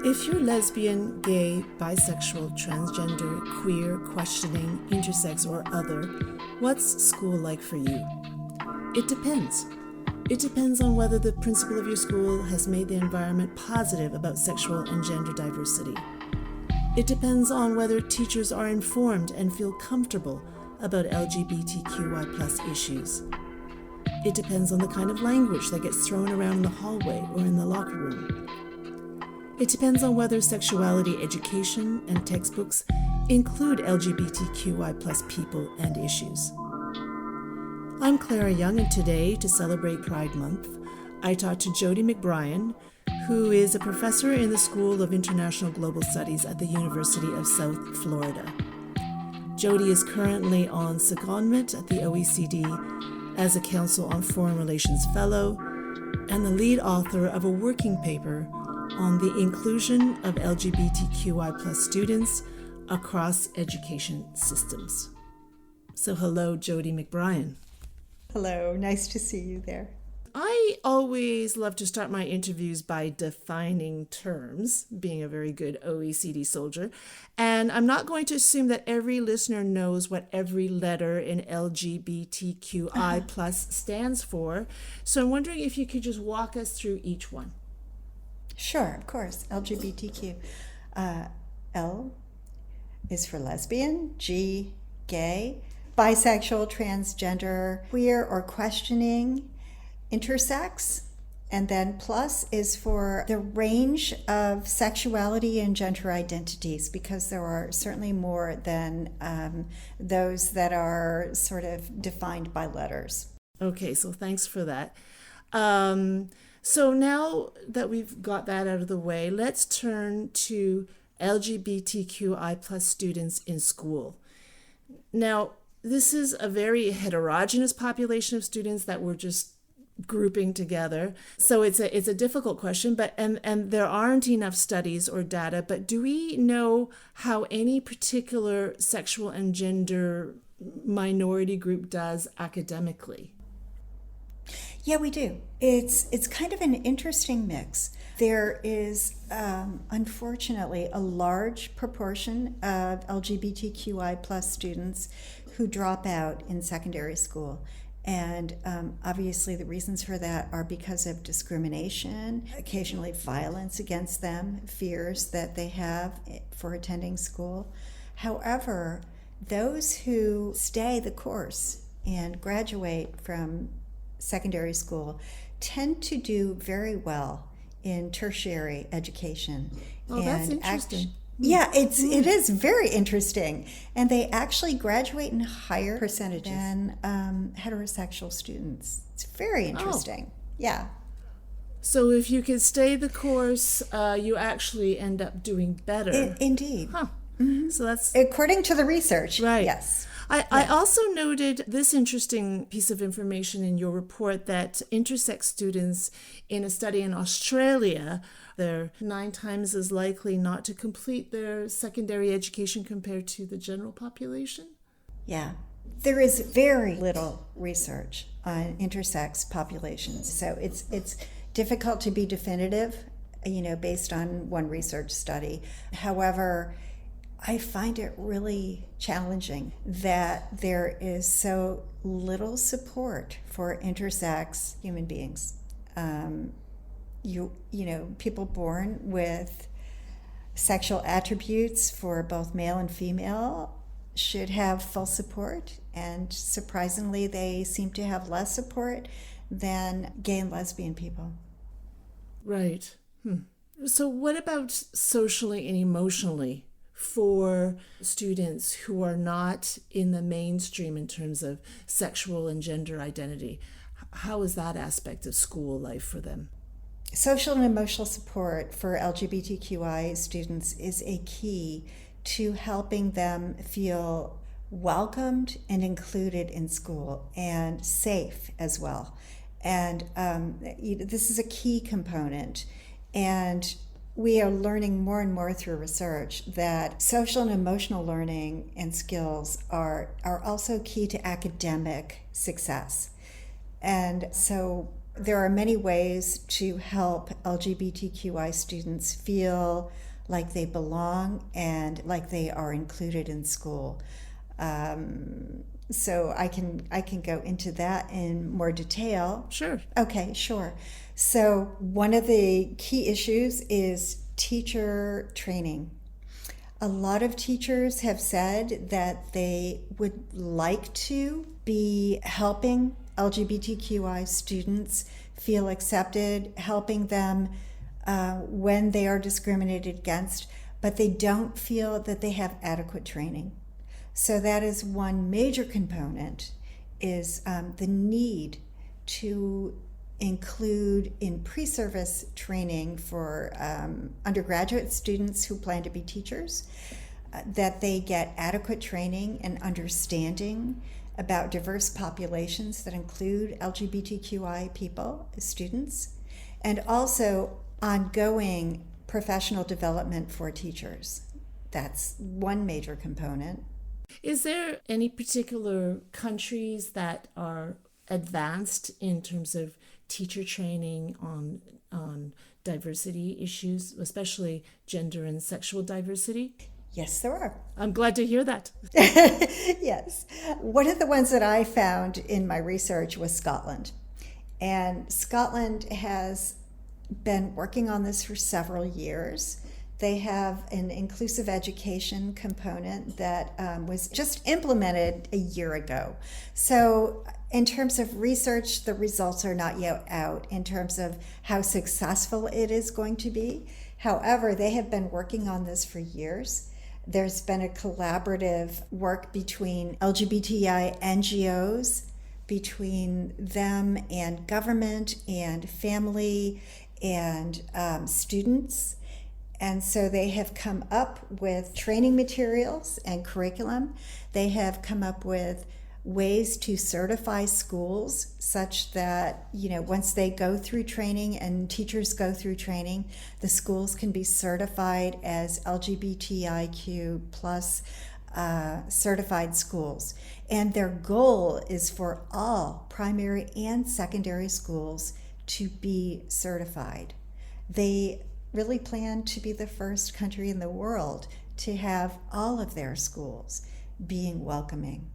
If you're lesbian, gay, bisexual, transgender, queer, questioning, intersex, or other, what's school like for you? It depends. It depends on whether the principal of your school has made the environment positive about sexual and gender diversity. It depends on whether teachers are informed and feel comfortable about LGBTQI+ issues. It depends on the kind of language that gets thrown around in the hallway or in the locker room. It depends on whether sexuality education and textbooks include LGBTQI+ people and issues. I'm Clara Young, and today, to celebrate Pride Month, I talked to Jody McBrien, who is a professor in the School of International Global Studies at the University of South Florida. Jody is currently on secondment at the OECD as a Council on Foreign Relations Fellow and the lead author of a working paper on the inclusion of LGBTQI+ students across education systems. So hello, Jody McBrien. Hello, nice to see you there. I always love to start my interviews by defining terms, being a very good OECD soldier. And I'm not going to assume that every listener knows what every letter in LGBTQI+ stands for. So I'm wondering if you could just walk us through each one. Sure, of course. LGBTQ. L is for lesbian, G, gay, bisexual, transgender, queer or questioning, intersex, and then plus is for the range of sexuality and gender identities, because there are certainly more than those that are sort of defined by letters. Okay, so thanks for that. So now that we've got that out of the way, let's turn to LGBTQI+ students in school. Now, this is a very heterogeneous population of students that we're just grouping together. So it's a difficult question, but and there aren't enough studies or data, but do we know how any particular sexual and gender minority group does academically? Yeah, we do. It's kind of an interesting mix. There is, unfortunately, a large proportion of LGBTQI+ students who drop out in secondary school. And obviously the reasons for that are because of discrimination, occasionally violence against them, fears that they have for attending school. However, those who stay the course and graduate from secondary school tend to do very well in tertiary education. Oh, that's interesting. It is very interesting. And they actually graduate in higher percentages than heterosexual students. It's very interesting. Yeah. So if you could stay the course, you actually end up doing better. Indeed. Huh. Mm-hmm. So that's according to the research. Right. Yes. I also noted this interesting piece of information in your report that intersex students in a study in Australia, they're 9 times as likely not to complete their secondary education compared to the general population. Yeah. There is very little research on intersex populations, so it's difficult to be definitive, based on one research study. However, I find it really challenging that there is so little support for intersex human beings. People born with sexual attributes for both male and female should have full support, and surprisingly, they seem to have less support than gay and lesbian people. Right. So what about socially and emotionally for students who are not in the mainstream in terms of sexual and gender identity? How is that aspect of school life for them? Social and emotional support for LGBTQI students is a key to helping them feel welcomed and included in school and safe as well. And this is a key component. And we are learning more and more through research that social and emotional learning and skills are also key to academic success. And so There are many ways to help LGBTQI students feel like they belong and like they are included in school. So I can go into that in more detail. Sure. Okay, sure. So one of the key issues is teacher training. A lot of teachers have said that they would like to be helping LGBTQI students feel accepted, helping them when they are discriminated against, but they don't feel that they have adequate training. So that is one major component, is the need to include in pre-service training for undergraduate students who plan to be teachers, that they get adequate training and understanding about diverse populations that include LGBTQI people, students, and also ongoing professional development for teachers. That's one major component. Is there any particular countries that are advanced in terms of teacher training on diversity issues, especially gender and sexual diversity? Yes, there are. I'm glad to hear that. Yes. One of the ones that I found in my research was Scotland. And Scotland has been working on this for several years. They have an inclusive education component that was just implemented a year ago. So in terms of research, the results are not yet out in terms of how successful it is going to be. However, they have been working on this for years. There's been a collaborative work between LGBTI NGOs, between them and government and family and students. And so they have come up with training materials and curriculum. They have come up with ways to certify schools such that, once they go through training and teachers go through training, the schools can be certified as LGBTIQ plus certified schools. And their goal is for all primary and secondary schools to be certified. They really plan to be the first country in the world to have all of their schools being welcoming.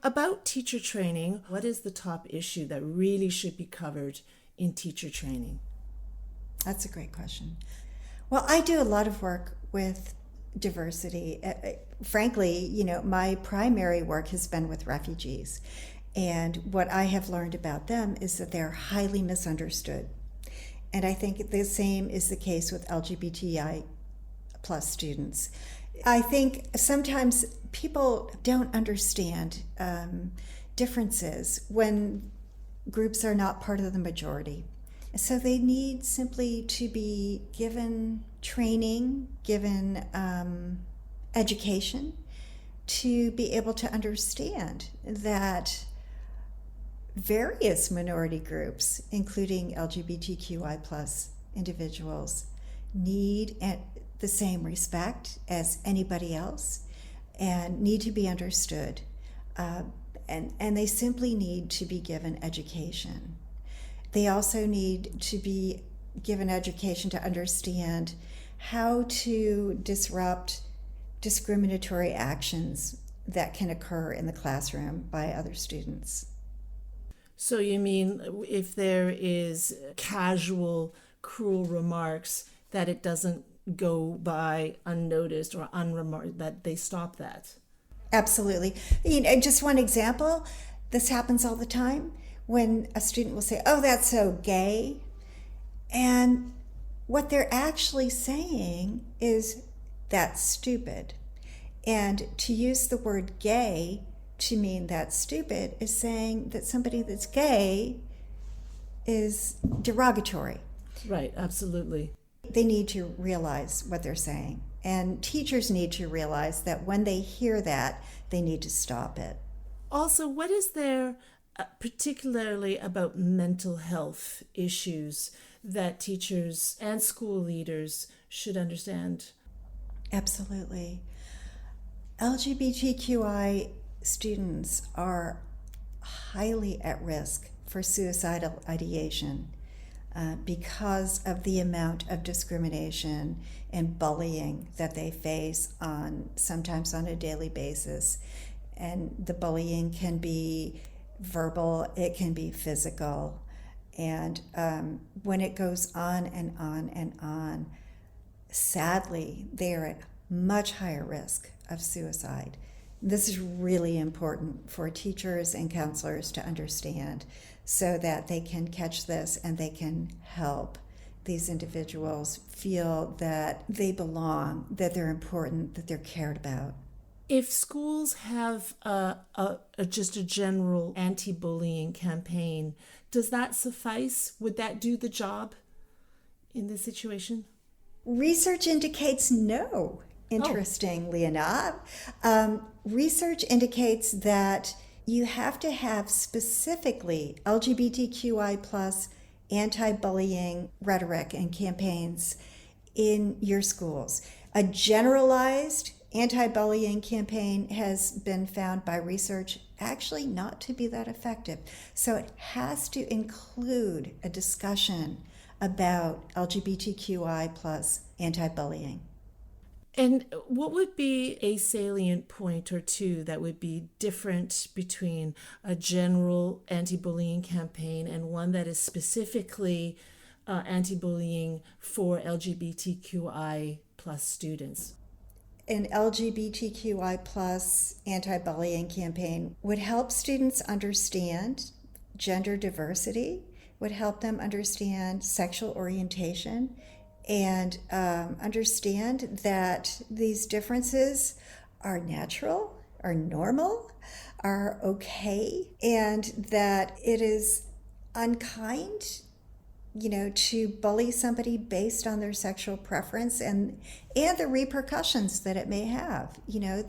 About teacher training, what is the top issue that really should be covered in teacher training? That's a great question. Well, I do a lot of work with diversity. Frankly, my primary work has been with refugees. And what I have learned about them is that they're highly misunderstood. And I think the same is the case with LGBTI plus students. I think sometimes people don't understand differences when groups are not part of the majority. So they need simply to be given training, given education to be able to understand that various minority groups, including LGBTQI plus individuals, need the same respect as anybody else and need to be understood. And they simply need to be given education. They also need to be given education to understand how to disrupt discriminatory actions that can occur in the classroom by other students. So you mean if there is casual, cruel remarks, that it doesn't go by unnoticed or unremarked, that they stop that? Absolutely. Just one example, this happens all the time when a student will say, "Oh, that's so gay." And what they're actually saying is, "That's stupid." And to use the word gay to mean that's stupid is saying that somebody that's gay is derogatory. Right, absolutely. They need to realize what they're saying. And teachers need to realize that when they hear that, they need to stop it. Also, what is there particularly about mental health issues that teachers and school leaders should understand? Absolutely. LGBTQI students are highly at risk for suicidal ideation because of the amount of discrimination and bullying that they face sometimes on a daily basis. And the bullying can be verbal, it can be physical. And when it goes on and on and on, sadly, they are at much higher risk of suicide. This is really important for teachers and counselors to understand so that they can catch this and they can help these individuals feel that they belong, that they're important, that they're cared about. If schools have just a general anti-bullying campaign, does that suffice? Would that do the job in this situation? Research indicates no, interestingly enough. Research indicates that you have to have specifically LGBTQI plus anti-bullying rhetoric and campaigns in your schools. A generalized anti-bullying campaign has been found by research actually not to be that effective. So it has to include a discussion about LGBTQI plus anti-bullying. And what would be a salient point or two that would be different between a general anti-bullying campaign and one that is specifically anti-bullying for LGBTQI plus students? An LGBTQI plus anti-bullying campaign would help students understand gender diversity, would help them understand sexual orientation, and understand that these differences are natural, are normal, are okay, and that it is unkind, to bully somebody based on their sexual preference and the repercussions that it may have,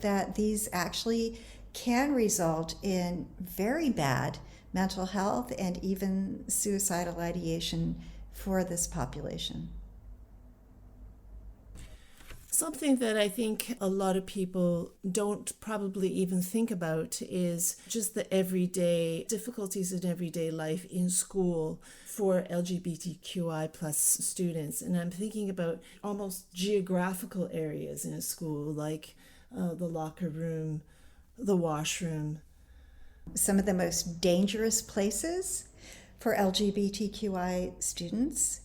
that these actually can result in very bad mental health and even suicidal ideation for this population. Something that I think a lot of people don't probably even think about is just the everyday difficulties in everyday life in school for LGBTQI plus students. And I'm thinking about almost geographical areas in a school, like the locker room, the washroom. Some of the most dangerous places for LGBTQI students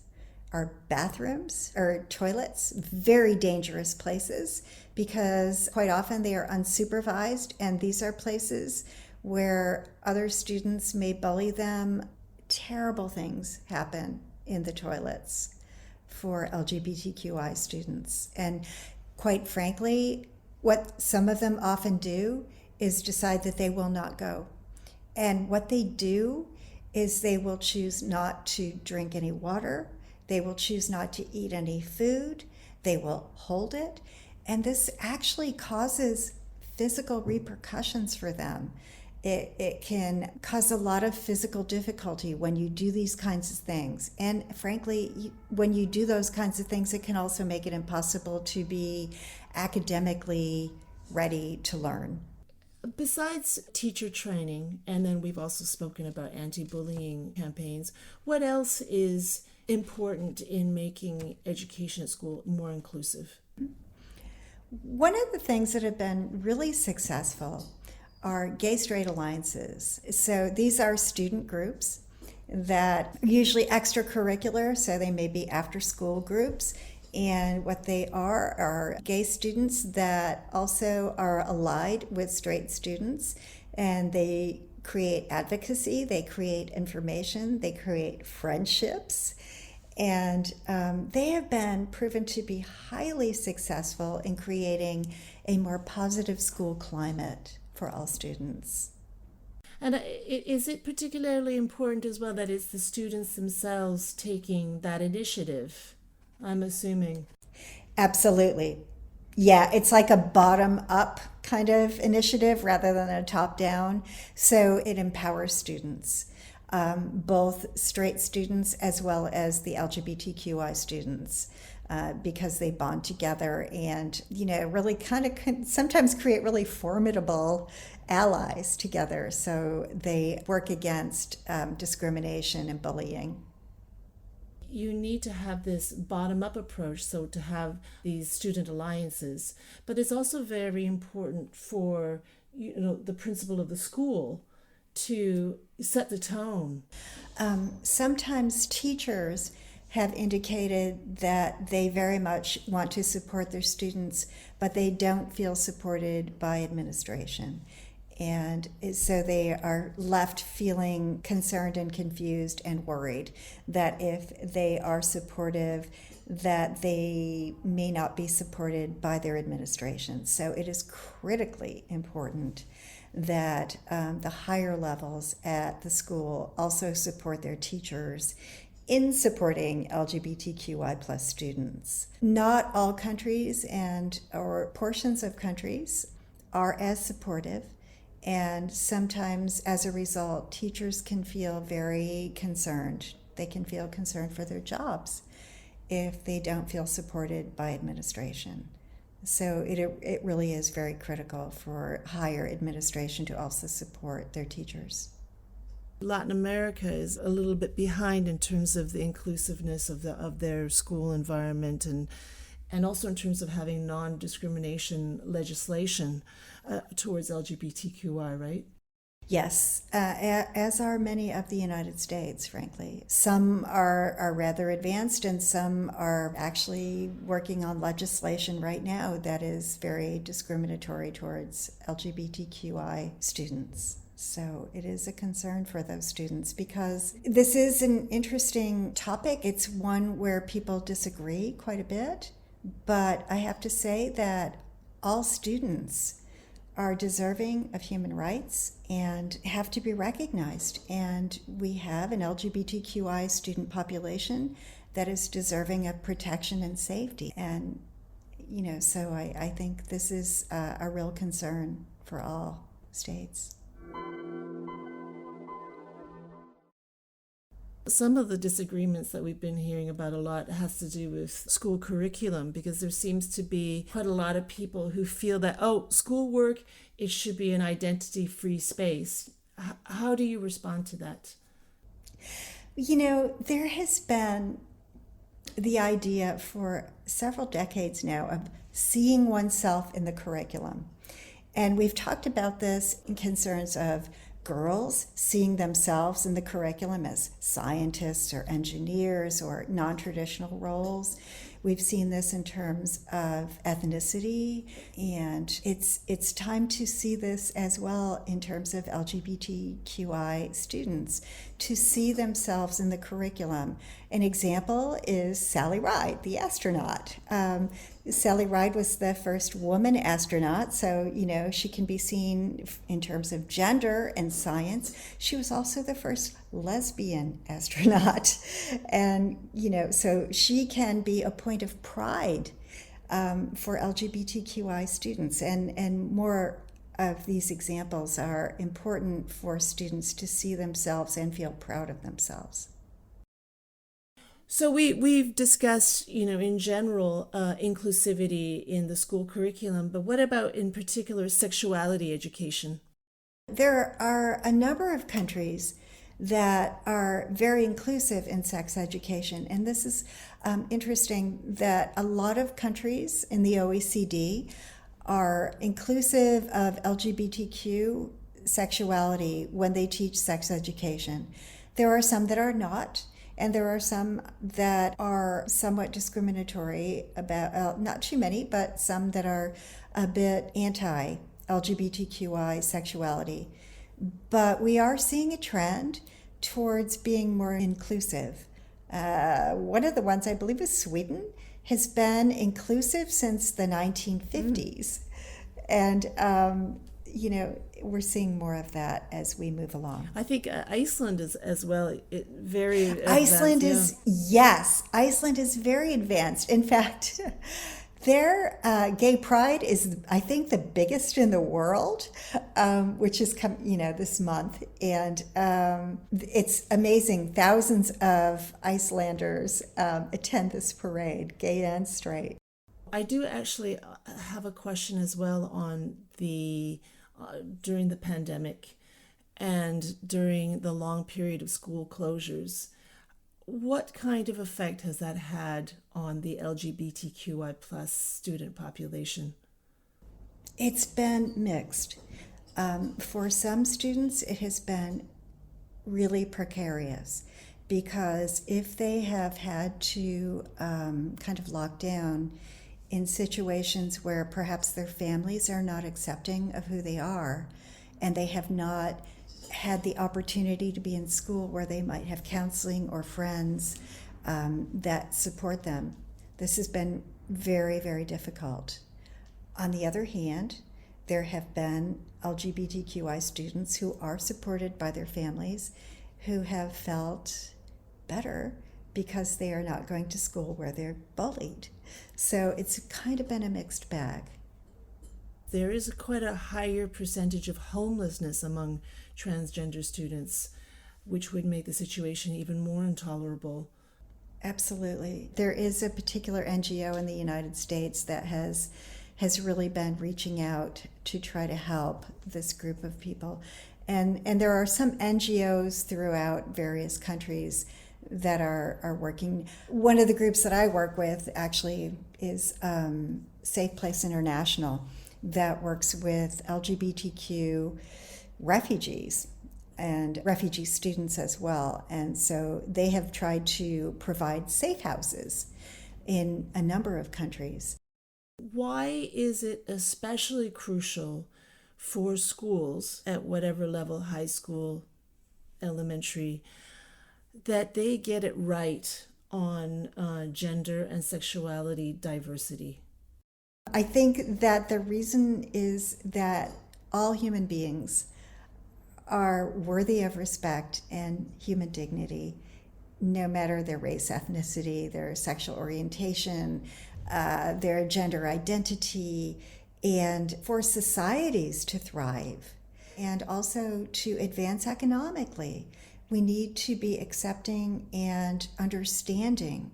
are bathrooms or toilets, very dangerous places because quite often they are unsupervised, and these are places where other students may bully them. Terrible things happen in the toilets for LGBTQI students. And quite frankly, what some of them often do is decide that they will not go. And what they do is they will choose not to drink any water. They will choose not to eat any food. They will hold it. And this actually causes physical repercussions for them. It can cause a lot of physical difficulty when you do these kinds of things. And frankly, when you do those kinds of things, it can also make it impossible to be academically ready to learn. Besides teacher training, and then we've also spoken about anti-bullying campaigns, what else is important in making education at school more inclusive? One of the things that have been really successful are gay-straight alliances. So these are student groups that are usually extracurricular, so they may be after-school groups. And what they are gay students that also are allied with straight students, and they create advocacy, they create information, they create friendships, and they have been proven to be highly successful in creating a more positive school climate for all students. And is it particularly important as well that it's the students themselves taking that initiative, I'm assuming? Absolutely. Yeah, it's like a bottom-up kind of initiative rather than a top-down. So it empowers students, both straight students as well as the LGBTQI students. because they bond together and, really kind of sometimes create really formidable allies together. So they work against discrimination and bullying. You need to have this bottom-up approach, so to have these student alliances. But it's also very important for the principal of the school to set the tone. Sometimes teachers have indicated that they very much want to support their students, but they don't feel supported by administration. And so they are left feeling concerned and confused and worried that if they are supportive, that they may not be supported by their administration. So it is critically important that the higher levels at the school also support their teachers in supporting LGBTQI plus students. Not all countries or portions of countries are as supportive. And sometimes, as a result, teachers can feel very concerned. They can feel concerned for their jobs if they don't feel supported by administration. So it really is very critical for higher administration to also support their teachers. Latin America is a little bit behind in terms of the inclusiveness of their school environment and also in terms of having non-discrimination legislation towards LGBTQI, right? Yes, as are many of the United States, frankly. Some are rather advanced, and some are actually working on legislation right now that is very discriminatory towards LGBTQI students. So it is a concern for those students because this is an interesting topic. It's one where people disagree quite a bit, but I have to say that all students are deserving of human rights and have to be recognized. And we have an LGBTQI student population that is deserving of protection and safety. And, so I think this is a real concern for all states. Some of the disagreements that we've been hearing about a lot has to do with school curriculum, because there seems to be quite a lot of people who feel that, schoolwork, it should be an identity-free space. How do you respond to that? There has been the idea for several decades now of seeing oneself in the curriculum. And we've talked about this in concerns of girls seeing themselves in the curriculum as scientists or engineers or non-traditional roles. We've seen this in terms of ethnicity, and it's time to see this as well in terms of LGBTQI students, to see themselves in the curriculum. An example is Sally Ride, the astronaut. Sally Ride was the first woman astronaut, so, she can be seen in terms of gender and science. She was also the first lesbian astronaut. And, so she can be a point of pride for LGBTQI students. And more of these examples are important for students to see themselves and feel proud of themselves. So we've discussed, in general, inclusivity in the school curriculum, but what about in particular sexuality education? There are a number of countries that are very inclusive in sex education, and this is interesting that a lot of countries in the OECD are inclusive of LGBTQ sexuality when they teach sex education. There are some that are not. And there are some that are somewhat discriminatory about, not too many, but some that are a bit anti-LGBTQI sexuality. But we are seeing a trend towards being more inclusive. One of the ones, I believe, is Sweden, has been inclusive since the 1950s. And, we're seeing more of that as we move along. I think Iceland is as well very Iceland is very advanced. In fact, Their gay pride is, I think, the biggest in the world, which is this month, and it's amazing. Thousands of Icelanders attend this parade, gay and straight. I do actually have a question as well on the during the pandemic and during the long period of school closures. What kind of effect has that had on the LGBTQI plus student population? It's been mixed. For some students, it has been really precarious because if they have had to kind of lock down in situations where perhaps their families are not accepting of who they are and they have not had the opportunity to be in school where they might have counseling or friends that support them. This has been very, very difficult. On the other hand, there have been LGBTQI students who are supported by their families who have felt better because they are not going to school where they're bullied. So it's kind of been a mixed bag. There is quite a higher percentage of homelessness among transgender students, which would make the situation even more intolerable. Absolutely. There is a particular NGO in the United States that has really been reaching out to try to help this group of people. And there are some NGOs throughout various countries that are working. One of the groups that I work with actually is Safe Place International, that works with LGBTQ refugees and refugee students as well. And so they have tried to provide safe houses in a number of countries. Why is it especially crucial for schools at whatever level, high school, elementary, that they get it right on gender and sexuality diversity? I think that the reason is that all human beings are worthy of respect and human dignity, no matter their race, ethnicity, their sexual orientation, their gender identity, and for societies to thrive and also to advance economically. We need to be accepting and understanding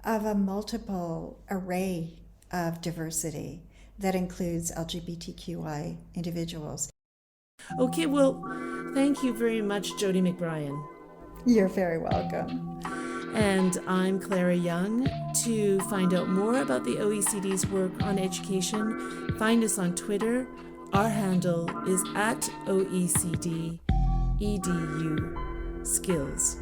of a multiple array of diversity that includes LGBTQI individuals. Okay, well, thank you very much, Jody McBrien. You're very welcome. And I'm Clara Young. To find out more about the OECD's work on education, find us on Twitter. Our handle is @OECD EDU Skills.